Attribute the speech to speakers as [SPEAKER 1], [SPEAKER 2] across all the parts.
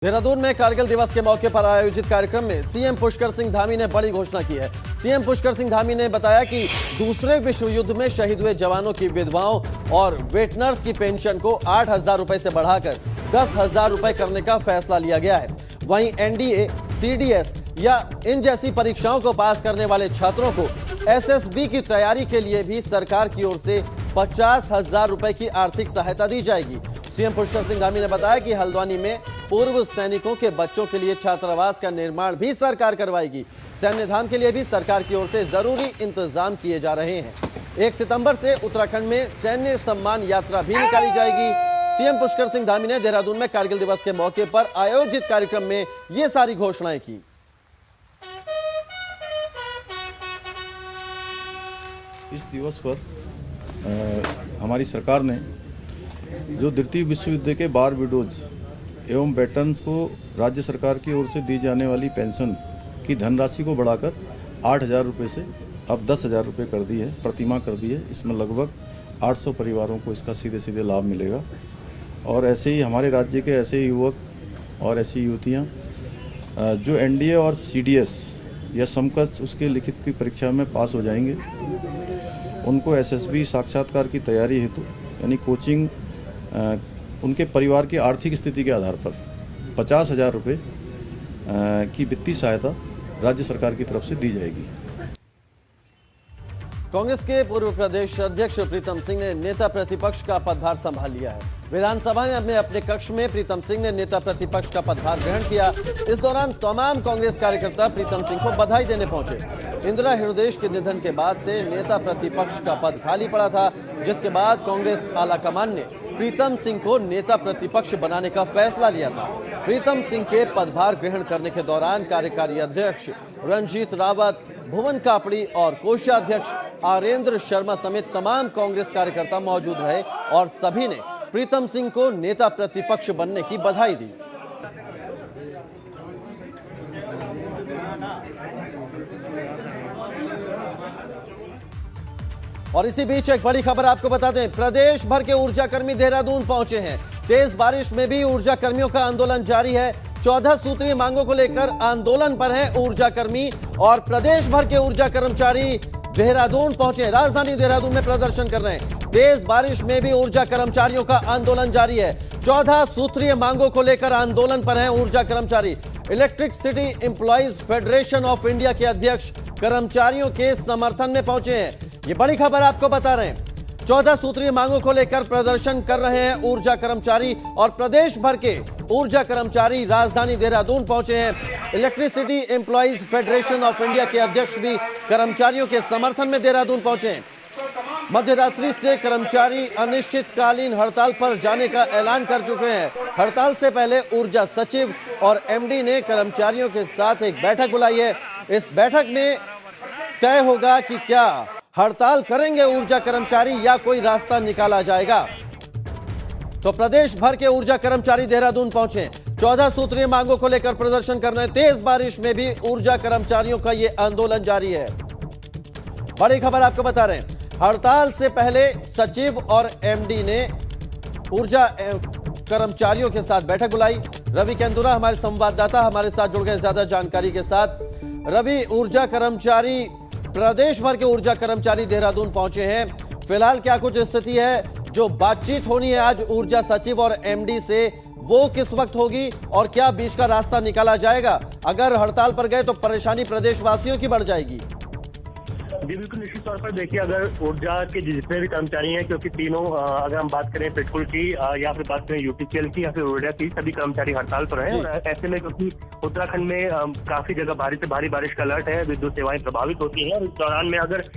[SPEAKER 1] देहरादून में कारगिल दिवस के मौके पर आयोजित कार्यक्रम में सीएम पुष्कर सिंह धामी ने बड़ी घोषणा की है। सीएम पुष्कर सिंह धामी ने बताया कि दूसरे विश्व युद्ध में शहीद हुए जवानों की विधवाओं और वेटनर्स की पेंशन को 8,000 रुपए से बढ़ाकर 10,000 रुपए करने का फैसला लिया गया है। वहीं एनडीए, सीडीएस या इन जैसी परीक्षाओं को पास करने वाले छात्रों को एसएसबी की तैयारी के लिए भी सरकार की ओर से 50,000 रुपए की आर्थिक सहायता दी जाएगी। सीएम पुष्कर सिंह धामी ने बताया कि हल्द्वानी में पूर्व सैनिकों के बच्चों के लिए छात्रावास का निर्माण भी सरकार करवाएगी। सैन्य धाम के लिए भी सरकार की ओर से जरूरी इंतजाम किए जा रहे हैं। 1 सितंबर से उत्तराखंड में सैन्य सम्मान यात्रा भी निकाली जाएगी। सीएम पुष्कर सिंह धामी ने देहरादून में कारगिल दिवस के मौके पर आयोजित कार्यक्रम में ये सारी घोषणाएं की।
[SPEAKER 2] इस दिवस पर हमारी सरकार ने जो द्वितीय विश्व युद्ध के बार विडोज एवं वेटरन्स को राज्य सरकार की ओर से दी जाने वाली पेंशन की धनराशि को बढ़ाकर 8,000 रुपये से अब 10,000 रुपये कर दी है, प्रतिमाह कर दी है। इसमें लगभग 800 परिवारों को इसका सीधे सीधे लाभ मिलेगा। और ऐसे ही हमारे राज्य के ऐसे युवक और ऐसी युवतियाँ जो एनडीए और सीडीएस या समकक्ष उसके लिखित की परीक्षा में पास हो जाएंगे, उनको एसएसबी साक्षात्कार की तैयारी हेतु यानी कोचिंग उनके परिवार की आर्थिक स्थिति के आधार पर 50,000 रुपये की वित्तीय सहायता राज्य सरकार की तरफ से दी जाएगी।
[SPEAKER 1] कांग्रेस के पूर्व प्रदेश अध्यक्ष प्रीतम सिंह ने नेता प्रतिपक्ष का पदभार संभाल लिया है। विधानसभा में अपने कक्ष में प्रीतम सिंह ने नेता प्रतिपक्ष का पदभार ग्रहण किया। इस दौरान तमाम कांग्रेस कार्यकर्ता प्रीतम सिंह को बधाई देने पहुंचे। इंदिरा हृदयेश के निधन के बाद से नेता प्रतिपक्ष का पद खाली पड़ा था, जिसके बाद कांग्रेस आलाकमान ने प्रीतम सिंह को नेता प्रतिपक्ष बनाने का फैसला लिया था। प्रीतम सिंह के पदभार ग्रहण करने के दौरान कार्यकारी अध्यक्ष रंजीत रावत, भुवन कापड़ी और कोषाध्यक्ष आरेंद्र शर्मा समेत तमाम कांग्रेस कार्यकर्ता मौजूद रहे और सभी ने प्रीतम सिंह को नेता प्रतिपक्ष बनने की बधाई दी। और इसी बीच एक बड़ी खबर आपको बता दें, प्रदेश भर के ऊर्जा कर्मी देहरादून पहुंचे हैं। तेज बारिश में भी ऊर्जा कर्मियों का आंदोलन जारी है। 14 सूत्रीय मांगों को लेकर आंदोलन पर हैं ऊर्जा कर्मी और प्रदेश भर के ऊर्जा कर्मचारी देहरादून पहुंचे। राजधानी देहरादून में प्रदर्शन कर रहे हैं। तेज बारिश में भी ऊर्जा कर्मचारियों का आंदोलन जारी है। 14 सूत्रीय मांगों को लेकर आंदोलन पर हैं ऊर्जा कर्मचारी। Electricity employees federation of India के अध्यक्ष कर्मचारियों के समर्थन में पहुंचे हैं। ये बड़ी खबर आपको बता रहे हैं। 14 सूत्रीय मांगों को लेकर प्रदर्शन कर रहे हैं ऊर्जा कर्मचारी और प्रदेश भर के ऊर्जा कर्मचारी राजधानी देहरादून पहुंचे हैं। Electricity employees federation of India के अध्यक्ष भी कर्मचारियों के समर्थन में देहरादून पहुंचे हैं। मध्य रात्रि से कर्मचारी अनिश्चितकालीन हड़ताल पर जाने का ऐलान कर चुके हैं। हड़ताल से पहले ऊर्जा सचिव और एमडी ने कर्मचारियों के साथ एक बैठक बुलाई है। इस बैठक में तय होगा कि क्या हड़ताल करेंगे ऊर्जा कर्मचारी या कोई रास्ता निकाला जाएगा। तो प्रदेश भर के ऊर्जा कर्मचारी देहरादून पहुंचे। 14 सूत्रीय मांगों को लेकर प्रदर्शन करने। तेज बारिश में भी ऊर्जा कर्मचारियों का यह आंदोलन जारी है। बड़ी खबर आपको बता रहे हैं, हड़ताल से पहले सचिव और एमडी ने ऊर्जा कर्मचारियों के साथ बैठक बुलाई। रवि केंदुरा हमारे संवाददाता हमारे साथ जुड़ गए ज्यादा जानकारी के साथ। रवि, ऊर्जा कर्मचारी प्रदेश भर के ऊर्जा कर्मचारी देहरादून पहुंचे हैं। फिलहाल क्या कुछ स्थिति है? जो बातचीत होनी है आज ऊर्जा सचिव और एमडी से, वो किस वक्त होगी और क्या बीच का रास्ता निकाला जाएगा? अगर हड़ताल पर गए तो परेशानी प्रदेशवासियों की बढ़ जाएगी।
[SPEAKER 3] जी बिल्कुल, निश्चित तौर पर देखिए, अगर ऊर्जा के जितने भी कर्मचारी हैं, क्योंकि तीनों अगर हम बात करें पेट्रोल की या फिर बात करें यूपीसीएल की या फिर ऊर्जा की, सभी कर्मचारी हड़ताल पर हैं। और ऐसे में क्योंकि उत्तराखंड में काफी जगह भारी से भारी बारिश का अलर्ट है, विद्युत सेवाएं प्रभावित होती हैं। और इस दौरान में अगर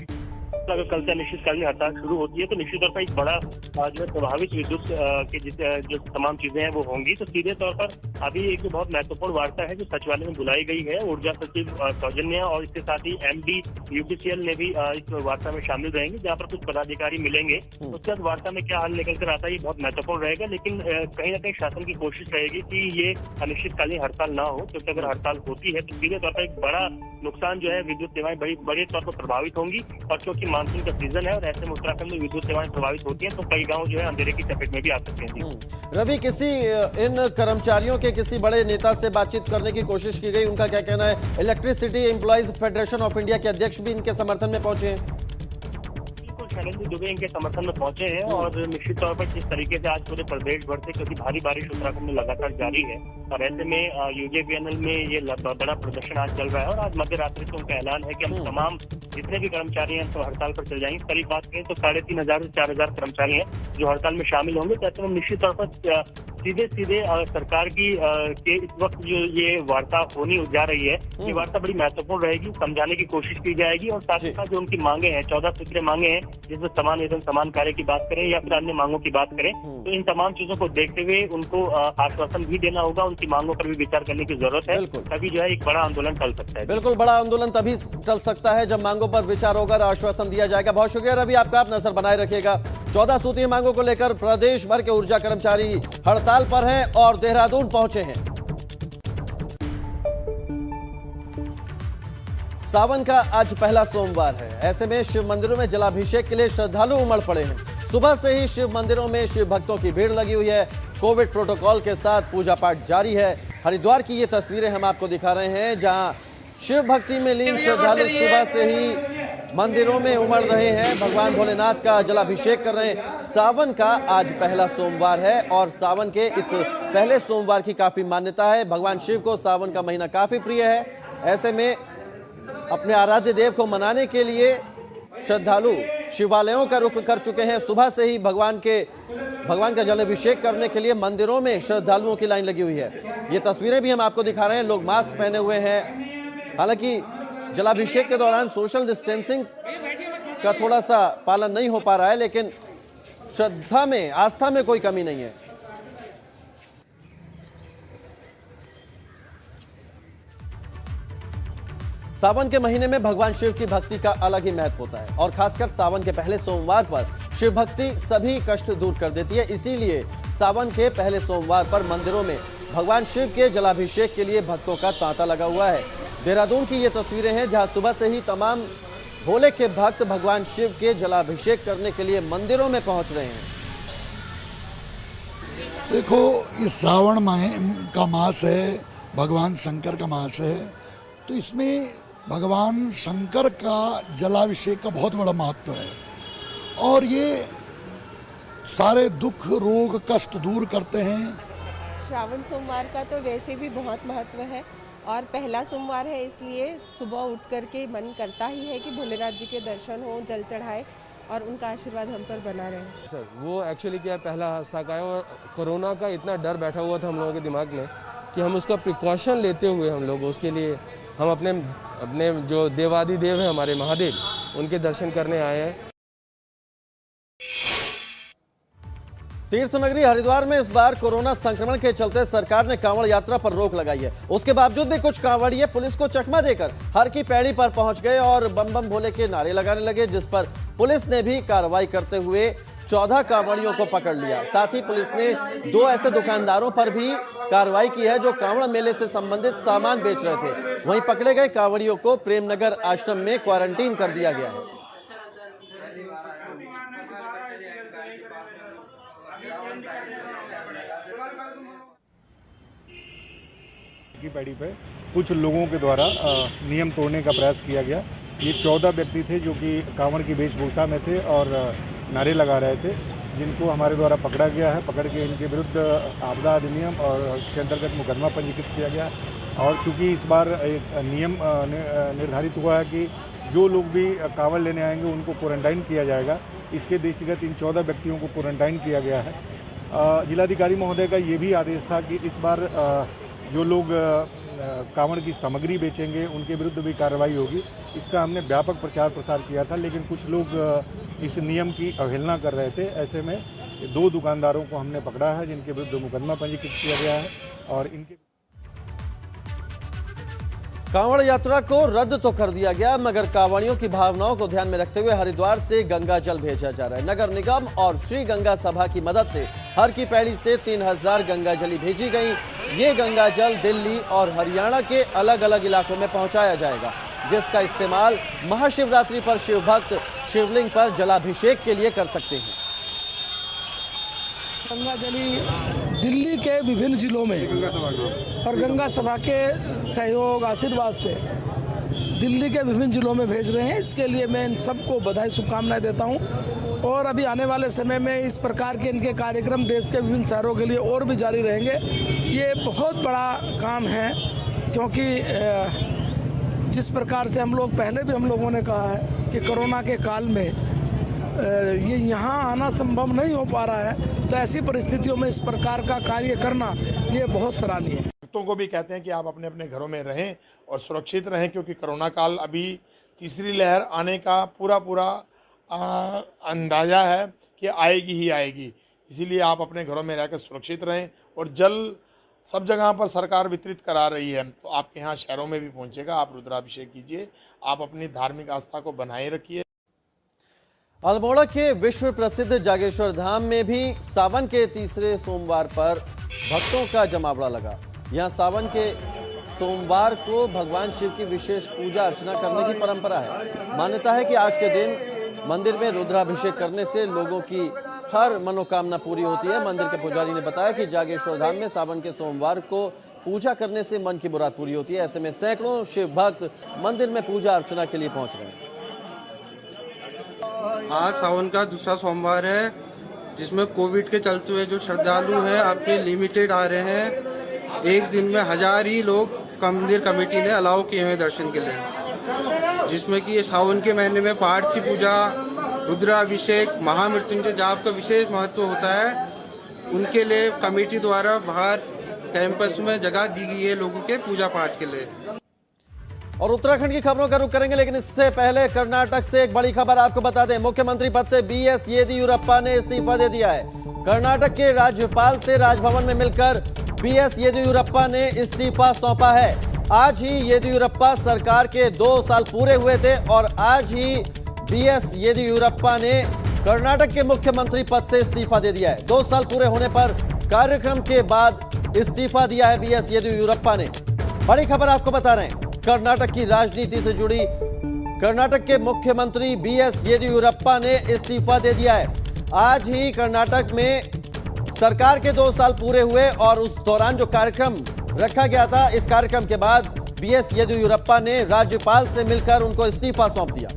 [SPEAKER 3] कल से अनिश्चितकालीन हड़ताल शुरू होती है तो निश्चित तौर पर एक बड़ा जो प्रभावित विद्युत के जो तमाम चीजें हैं वो होंगी। तो सीधे तौर पर अभी एक बहुत महत्वपूर्ण वार्ता है जो सचिवालय में बुलाई गई है। ऊर्जा सचिव सौजन्या और इसके साथ ही एमडी यूपीसीएल ने भी इस वार्ता में शामिल रहेंगे, जहाँ पर कुछ पदाधिकारी मिलेंगे। उसके बाद वार्ता में क्या हल निकल कर आता है ये बहुत महत्वपूर्ण रहेगा। लेकिन कहीं ना कहीं शासन की कोशिश रहेगी कि ये अनिश्चितकालीन हड़ताल ना हो, क्योंकि अगर हड़ताल होती है तो सीधे तौर पर एक बड़ा नुकसान जो है, विद्युत सेवाएं बड़े तौर पर प्रभावित होंगी। और क्योंकि मानसून का सीजन है और ऐसे में उत्तराखंड में विद्युत सेवाएं प्रभावित होती हैं, तो कई गांव जो है अंधेरे की चपेट में भी आ सकते हैं।
[SPEAKER 1] रवि, किसी इन कर्मचारियों के किसी बड़े नेता से बातचीत करने की कोशिश की गई, उनका क्या कहना है? Electricity employees federation of India के अध्यक्ष भी इनके समर्थन में पहुंचे हैं।
[SPEAKER 3] शैलेंद्र दुबे इनके समर्थन में पहुंचे हैं और निश्चित तौर पर जिस तरीके से आज पूरे प्रदेश भर से, क्योंकि भारी बारिश उत्तराखंड में लगातार जारी है और ऐसे में यूजेवीएनएल में ये बड़ा प्रदर्शन आज चल रहा है और आज मध्य रात्रि से उनका ऐलान है कि हम तमाम जितने भी कर्मचारी हैं तो हड़ताल पर चल जाएंगे। करीब बात करें तो 3500 से 4000 कर्मचारी हैं जो हड़ताल में शामिल होंगे। तो ऐसे में निश्चित तौर पर सीधे सरकार की के इस वक्त जो ये वार्ता होनी जा रही है, ये वार्ता बड़ी महत्वपूर्ण रहेगी, समझाने की कोशिश की जाएगी और साथ ही साथ जो उनकी मांगे हैं, 14 सूत्रीय मांगे हैं, जिसमें समान वेतन समान कार्य की बात करें या फिर अन्य मांगों की बात करें, तो इन तमाम चीजों को देखते हुए उनको आश्वासन भी देना होगा, उनकी मांगों पर भी विचार करने की जरूरत है। तभी जो है एक बड़ा आंदोलन टल सकता है।
[SPEAKER 1] बिल्कुल, बड़ा आंदोलन तभी टल सकता है जब मांगों पर विचार होगा, आश्वासन दिया जाएगा। बहुत शुक्रिया रवि, आपका आप नजर बनाए रखिएगा। 14 सूत्रीय मांगों को लेकर प्रदेश भर के ऊर्जा कर्मचारी हड़ताल पर हैं और देहरादून पहुंचे हैं। सावन का आज पहला सोमवार है, ऐसे में शिव मंदिरों में जलाभिषेक के लिए श्रद्धालु उमड़ पड़े हैं। सुबह से ही शिव मंदिरों में शिव भक्तों की भीड़ लगी हुई है। कोविड प्रोटोकॉल के साथ पूजा पाठ जारी है। हरिद्वार की ये तस्वीरें हम आपको दिखा रहे हैं, जहां शिव भक्ति में लीन श्रद्धालु सुबह से ही मंदिरों में उमड़ रहे हैं, भगवान भोलेनाथ का जलाभिषेक कर रहे हैं। सावन का आज पहला सोमवार है और सावन के इस पहले सोमवार की काफी मान्यता है। भगवान शिव को सावन का महीना काफी प्रिय है। ऐसे में अपने आराध्य देव को मनाने के लिए श्रद्धालु शिवालयों का रुख कर चुके हैं। सुबह से ही भगवान का जलाभिषेक करने के लिए मंदिरों में श्रद्धालुओं की लाइन लगी हुई है। ये तस्वीरें भी हम आपको दिखा रहे हैं, लोग मास्क पहने हुए हैं। हालांकि जलाभिषेक के दौरान सोशल डिस्टेंसिंग का थोड़ा सा पालन नहीं हो पा रहा है, लेकिन श्रद्धा में, आस्था में कोई कमी नहीं है। सावन के महीने में भगवान शिव की भक्ति का अलग ही महत्व होता है और खासकर सावन के पहले सोमवार पर शिव भक्ति सभी कष्ट दूर कर देती है। इसीलिए सावन के पहले सोमवार पर मंदिरों में भगवान शिव के जलाभिषेक के लिए भक्तों का तांता लगा हुआ है। देहरादून की ये तस्वीरें हैं, जहां सुबह से ही तमाम भोले के भक्त भगवान शिव के जलाभिषेक करने के लिए मंदिरों में पहुंच रहे हैं।
[SPEAKER 4] देखो, ये श्रावण का मास है, भगवान शंकर का मास है, तो इसमें भगवान शंकर का जलाभिषेक का बहुत बड़ा महत्व है और ये सारे दुख रोग कष्ट दूर करते हैं।
[SPEAKER 5] श्रावण सोमवार का तो वैसे भी बहुत महत्व है और पहला सोमवार है, इसलिए सुबह उठ करके मन करता ही है कि भोलेनाथ जी के दर्शन हो, जल चढ़ाए और उनका आशीर्वाद हम पर बना रहे।
[SPEAKER 6] सर, वो एक्चुअली क्या है, पहला आस्था का है और कोरोना का इतना डर बैठा हुआ था हम लोगों के दिमाग में कि हम उसका प्रिकॉशन लेते हुए हम लोग उसके लिए हम अपने जो देवादिदेव हैं हमारे महादेव, उनके दर्शन करने आए हैं।
[SPEAKER 1] तीर्थ नगरी हरिद्वार में इस बार कोरोना संक्रमण के चलते सरकार ने कांवड़ यात्रा पर रोक लगाई है। उसके बावजूद भी कुछ कांवड़िए पुलिस को चकमा देकर हर की पैड़ी पर पहुंच गए और बम बम भोले के नारे लगाने लगे, जिस पर पुलिस ने भी कार्रवाई करते हुए 14 कांवड़ियों को पकड़ लिया। साथ ही पुलिस ने 2 ऐसे दुकानदारों पर भी कार्रवाई की है जो कांवड़ मेले से संबंधित सामान बेच रहे थे। वहीं पकड़े गए कांवड़ियों को प्रेमनगर आश्रम में क्वारंटीन कर दिया गया है।
[SPEAKER 7] की पैड़ी पे कुछ लोगों के द्वारा नियम तोड़ने का प्रयास किया गया। ये 14 व्यक्ति थे जो कि कांवड़ की वेशभूषा में थे और नारे लगा रहे थे, जिनको हमारे द्वारा पकड़ा गया है। पकड़ के इनके विरुद्ध आपदा अधिनियम और के अंतर्गत मुकदमा पंजीकृत किया गया और चूंकि इस बार एक नियम निर्धारित हुआ है कि जो लोग भी कांवड़ लेने आएंगे उनको क्वारंटाइन किया जाएगा, इसके दृष्टिगत इन 14 व्यक्तियों को क्वारंटाइन किया गया है। जिलाधिकारी महोदय का ये भी आदेश था कि इस बार जो लोग कांवड़ की सामग्री बेचेंगे उनके विरुद्ध भी कार्रवाई होगी। इसका हमने व्यापक प्रचार प्रसार किया था, लेकिन कुछ लोग इस नियम की अवहेलना कर रहे थे। ऐसे में 2 दुकानदारों को हमने पकड़ा है जिनके विरुद्ध मुकदमा पंजीकृत किया गया है और इनके
[SPEAKER 1] कांवड़ यात्रा को रद्द तो कर दिया गया, मगर कांवड़ियों की भावनाओं को ध्यान में रखते हुए हरिद्वार से गंगा जल भेजा जा रहा है। नगर निगम और श्री गंगा सभा की मदद से हर की पैड़ी से 3000 गंगा जली भेजी गई। ये गंगा जल दिल्ली और हरियाणा के अलग अलग इलाकों में पहुंचाया जाएगा। जिसका इस्तेमाल महाशिवरात्रि पर शिव भक्त शिवलिंग पर जलाभिषेक के लिए कर सकते हैं।
[SPEAKER 8] गंगा जली दिल्ली के विभिन्न जिलों में और गंगा सभा के सहयोग आशीर्वाद से दिल्ली के विभिन्न जिलों में भेज रहे हैं। इसके लिए मैं इन सबको बधाई शुभकामनाएं देता हूं और अभी आने वाले समय में इस प्रकार के इनके कार्यक्रम देश के विभिन्न शहरों के लिए और भी जारी रहेंगे। ये बहुत बड़ा काम है क्योंकि जिस प्रकार से हम लोगों ने कहा है कि कोरोना के काल में ये यहाँ आना संभव नहीं हो पा रहा है, तो ऐसी परिस्थितियों में इस प्रकार का कार्य करना ये बहुत सराहनीय है।
[SPEAKER 7] भक्तों को भी कहते हैं कि आप अपने अपने घरों में रहें और सुरक्षित रहें, क्योंकि कोरोना काल अभी तीसरी लहर आने का पूरा अंदाज़ा है कि आएगी ही आएगी। इसीलिए आप अपने घरों में रहकर सुरक्षित रहें और जल सब जगह पर सरकार वितरित करा रही है, तो आपके यहाँ शहरों में भी पहुँचेगा। आप रुद्राभिषेक कीजिए, आप अपनी धार्मिक आस्था को बनाए रखिए।
[SPEAKER 1] अल्मोड़ा के विश्व प्रसिद्ध जागेश्वर धाम में भी सावन के तीसरे सोमवार पर भक्तों का जमावड़ा लगा। यहाँ सावन के सोमवार को भगवान शिव की विशेष पूजा अर्चना करने की परंपरा है। मान्यता है कि आज के दिन मंदिर में रुद्राभिषेक करने से लोगों की हर मनोकामना पूरी होती है। मंदिर के पुजारी ने बताया कि जागेश्वर धाम में सावन के सोमवार को पूजा करने से मन की मुराद पूरी होती है। ऐसे में सैकड़ों शिव भक्त मंदिर में पूजा अर्चना के लिए पहुंच रहे हैं।
[SPEAKER 6] आज सावन का दूसरा सोमवार है, जिसमें कोविड के चलते हुए जो श्रद्धालु हैं अपने लिमिटेड आ रहे हैं। एक दिन में 1000 ही लोग मंदिर कमेटी ने अलाउ किए हैं दर्शन के लिए, जिसमें कि ये सावन के महीने में पाठ की पूजा, रुद्राभिषेक, महामृत्युंजय जाप का विशेष महत्व होता है। उनके लिए कमेटी द्वारा बाहर कैंपस में जगह दी गई है लोगों के पूजा पाठ के लिए।
[SPEAKER 1] और उत्तराखंड की खबरों का रुख करेंगे, लेकिन इससे पहले कर्नाटक से एक बड़ी खबर आपको बता दें। मुख्यमंत्री पद से बीएस येदियुरप्पा ने इस्तीफा दे दिया है। कर्नाटक के राज्यपाल से राजभवन में मिलकर बीएस येदियुरप्पा ने इस्तीफा सौंपा है। आज ही येदियुरप्पा सरकार के 2 साल पूरे हुए थे और आज ही बीएस येदियुरप्पा ने कर्नाटक के मुख्यमंत्री पद से इस्तीफा दे दिया है। 2 साल पूरे होने पर कार्यक्रम के बाद इस्तीफा दिया है बीएस येदियुरप्पा ने। बड़ी खबर आपको बता रहे हैं, कर्नाटक की राजनीति से जुड़ी। कर्नाटक के मुख्यमंत्री बीएस येदियुरप्पा ने इस्तीफा दे दिया है। आज ही कर्नाटक में सरकार के 2 साल पूरे हुए और उस दौरान जो कार्यक्रम रखा गया था, इस कार्यक्रम के बाद बीएस येदियुरप्पा ने राज्यपाल से मिलकर उनको इस्तीफा सौंप दिया।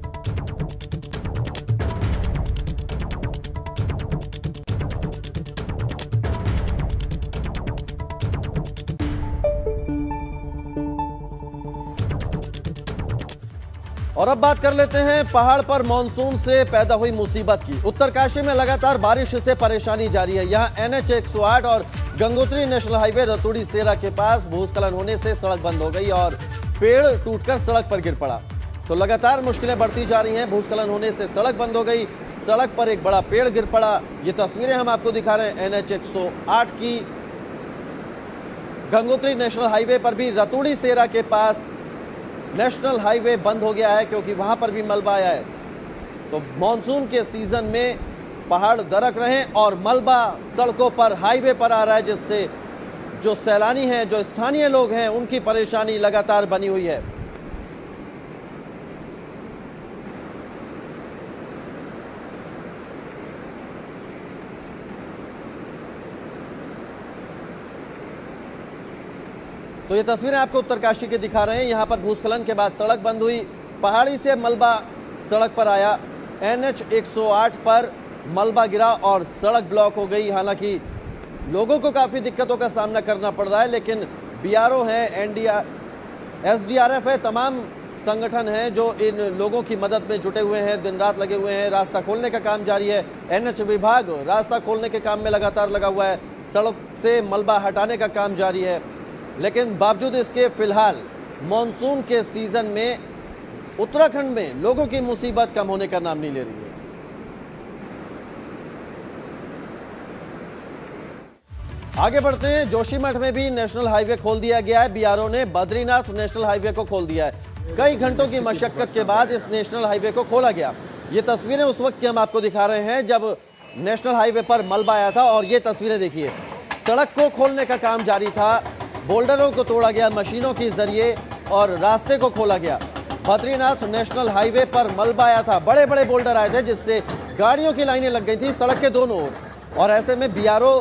[SPEAKER 1] और अब बात कर लेते हैं पहाड़ पर मानसून से पैदा हुई मुसीबत की। उत्तरकाशी में लगातार बारिश से परेशानी जारी है। यहाँ NH 108 और गंगोत्री नेशनल हाईवे रतुड़ी सेरा के पास भूस्खलन होने से सड़क बंद हो गई और पेड़ टूटकर सड़क पर गिर पड़ा। तो लगातार मुश्किलें बढ़ती जा रही हैं। भूस्खलन होने से सड़क बंद हो गई, सड़क पर एक बड़ा पेड़ गिर पड़ा। ये तस्वीरें हम आपको दिखा रहे हैं NH 108 की। गंगोत्री नेशनल हाईवे पर भी रतुड़ी सेरा के पास नेशनल हाईवे बंद हो गया है क्योंकि वहां पर भी मलबा आया है। तो मॉनसून के सीजन में पहाड़ दरक रहे हैं और मलबा सड़कों पर, हाईवे पर आ रहा है, जिससे जो सैलानी हैं, जो स्थानीय लोग हैं, उनकी परेशानी लगातार बनी हुई है। तो ये तस्वीरें आपको उत्तरकाशी के दिखा रहे हैं। यहाँ पर भूस्खलन के बाद सड़क बंद हुई, पहाड़ी से मलबा सड़क पर आया। NH 108 पर मलबा गिरा और सड़क ब्लॉक हो गई। हालांकि लोगों को काफ़ी दिक्कतों का सामना करना पड़ रहा है, लेकिन BRO है, SDRF है, तमाम संगठन हैं जो इन लोगों की मदद में जुटे हुए हैं, दिन रात लगे हुए हैं। रास्ता खोलने का काम जारी है। NH विभाग रास्ता खोलने के काम में लगातार लगा हुआ है। सड़क से मलबा हटाने का काम जारी है। लेकिन बावजूद इसके फिलहाल मॉनसून के सीजन में उत्तराखंड में लोगों की मुसीबत कम होने का नाम नहीं ले रही है। आगे बढ़ते हैं। जोशीमठ में भी नेशनल हाईवे खोल दिया गया है। BRO ने बद्रीनाथ नेशनल हाईवे को खोल दिया है। कई घंटों की मशक्कत के बाद इस नेशनल हाईवे को खोला गया। ये तस्वीरें उस वक्त की हम आपको दिखा रहे हैं जब नेशनल हाईवे पर मलबा आया था। और ये तस्वीरें देखिए, सड़क को खोलने का काम जारी था, बोल्डरों को तोड़ा गया मशीनों के जरिए और रास्ते को खोला गया। बद्रीनाथ नेशनल हाईवे पर मलबा आया था, बड़े बड़े बोल्डर आए थे जिससे गाड़ियों की लाइनें लग गई थी सड़क के दोनों ओर। और ऐसे में बीआरओ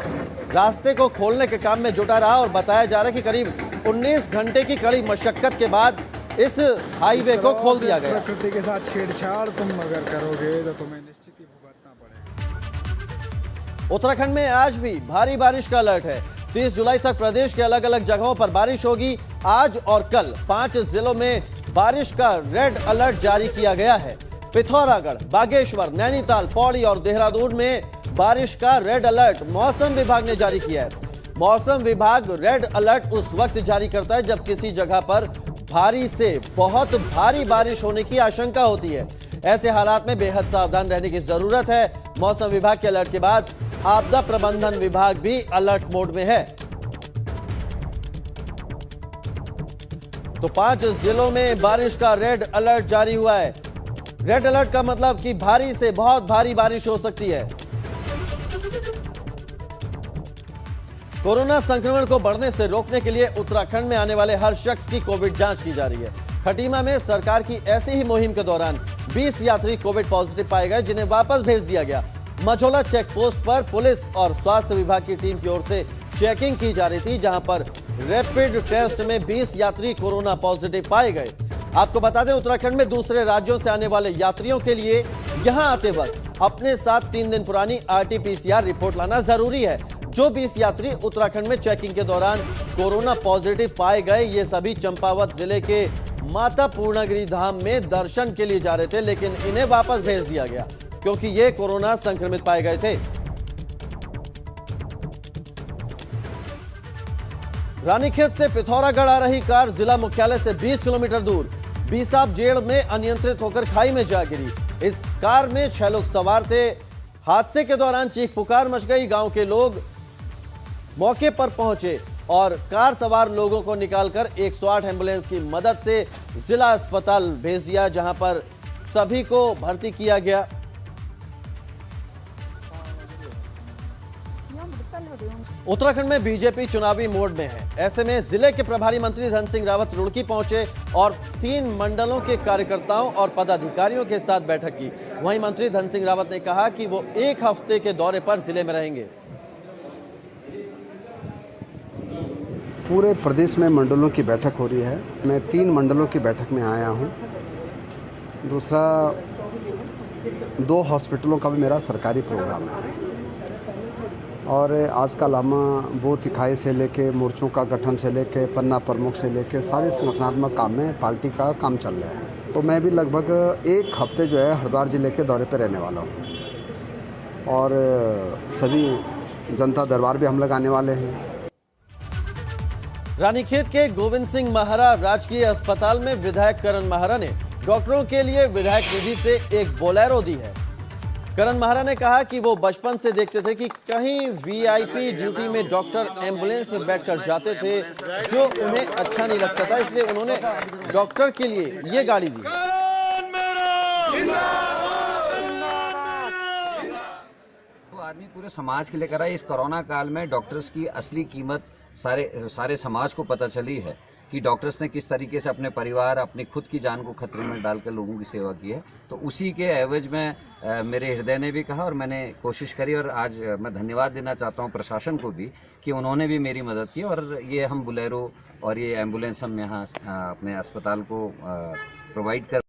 [SPEAKER 1] रास्ते को खोलने के काम में जुटा रहा और बताया जा रहा है कि करीब 19 घंटे की कड़ी मशक्कत के बाद इस हाईवे को खोल दिया गया।
[SPEAKER 9] प्रकृति के साथ छेड़छाड़ तुम अगर करोगे तो तुम्हें निश्चित ही भुगतना पड़ेगा।
[SPEAKER 1] उत्तराखंड में आज भी भारी बारिश का अलर्ट है। 30 जुलाई तक प्रदेश के अलग अलग जगहों पर बारिश होगी। आज और कल 5 जिलों में बारिश का रेड अलर्ट जारी किया गया है। पिथौरागढ़, बागेश्वर, नैनीताल, पौड़ी और देहरादून में बारिश का रेड अलर्ट मौसम विभाग ने जारी किया है। मौसम विभाग रेड अलर्ट उस वक्त जारी करता है जब किसी जगह पर भारी से बहुत भारी बारिश होने की आशंका होती है। ऐसे हालात में बेहद सावधान रहने की जरूरत है। मौसम विभाग के अलर्ट के बाद आपदा प्रबंधन विभाग भी अलर्ट मोड में है। तो 5 जिलों में बारिश का रेड अलर्ट जारी हुआ है। रेड अलर्ट का मतलब कि भारी से बहुत भारी बारिश हो सकती है। कोरोना संक्रमण को बढ़ने से रोकने के लिए उत्तराखंड में आने वाले हर शख्स की कोविड जांच की जा रही है। खटीमा में सरकार की ऐसी ही मुहिम के दौरान 20 यात्री कोविड पॉजिटिव पाए गए जिन्हें वापस भेज दिया गया। मझोला चेक पोस्ट पर पुलिस और स्वास्थ्य विभाग की टीम की ओर से चेकिंग की जा रही थी, जहां पर रैपिड टेस्ट में 20 यात्री कोरोना पॉजिटिव पाए गए। आपको बता दें, उत्तराखंड में दूसरे राज्यों से आने वाले यात्रियों के लिए यहां आते वक्त अपने साथ 3 दिन पुरानी RT-PCR रिपोर्ट लाना जरूरी है। जो 20 यात्री उत्तराखंड में चेकिंग के दौरान कोरोना पॉजिटिव पाए गए, ये सभी चंपावत जिले के माता पूर्णागिरि धाम में दर्शन के लिए जा रहे थे, लेकिन इन्हें वापस भेज दिया गया क्योंकि ये कोरोना संक्रमित पाए गए थे। रानीखेत से पिथौरागढ़ आ रही कार जिला मुख्यालय से 20 किलोमीटर दूर बीसाब जेड़ में अनियंत्रित होकर खाई में जा गिरी। इस कार में 6 लोग सवार थे। हादसे के दौरान चीख पुकार मच गई। गांव के लोग मौके पर पहुंचे और कार सवार लोगों को निकालकर 108 एम्बुलेंस की मदद से जिला अस्पताल भेज दिया, जहां पर सभी को भर्ती किया गया। उत्तराखंड में बीजेपी चुनावी मोड में है। ऐसे में जिले के प्रभारी मंत्री धन सिंह रावत रुड़की पहुंचे और 3 मंडलों के कार्यकर्ताओं और पदाधिकारियों के साथ बैठक की। वहीं मंत्री धन सिंह रावत ने कहा कि वो 1 हफ्ते के दौरे पर जिले में रहेंगे।
[SPEAKER 10] पूरे प्रदेश में मंडलों की बैठक हो रही है। मैं 3 मंडलों की बैठक में आया हूं। दूसरा, 2 हॉस्पिटलों का भी मेरा सरकारी प्रोग्राम है। और आजकल हम बूथ इकाई से लेके मोर्चों का गठन से लेके पन्ना प्रमुख से लेके सारे संगठनात्मक काम में पार्टी का काम चल रहा है। तो मैं भी लगभग 1 हफ्ते जो है हरिद्वार जिले के दौरे पर रहने वाला हूँ और सभी जनता दरबार भी हम लगाने वाले हैं।
[SPEAKER 1] रानीखेत के गोविंद सिंह महारा राजकीय अस्पताल में विधायक करण महारा ने डॉक्टरों के लिए विधायक निधि से एक बोलेरो दी है। करण महारा ने कहा कि वो बचपन से देखते थे कि कहीं वीआईपी ड्यूटी में डॉक्टर एम्बुलेंस में बैठकर जाते थे, जो उन्हें अच्छा नहीं लगता था, इसलिए उन्होंने डॉक्टर के लिए ये गाड़ी दी।
[SPEAKER 11] तो आदमी पूरे समाज के लिए कर रहा है। इस कोरोना काल में डॉक्टर्स की असली कीमत सारे समाज को पता चली है कि डॉक्टर्स ने किस तरीके से अपने परिवार, अपनी खुद की जान को खतरे में डालकर लोगों की सेवा की है। तो उसी के एवज में मेरे हृदय ने भी कहा और मैंने कोशिश करी और आज मैं धन्यवाद देना चाहता हूं प्रशासन को भी कि उन्होंने भी मेरी मदद की और ये हम बोलेरो और ये एम्बुलेंस हम यहाँ अपने अस्पताल को प्रोवाइड कर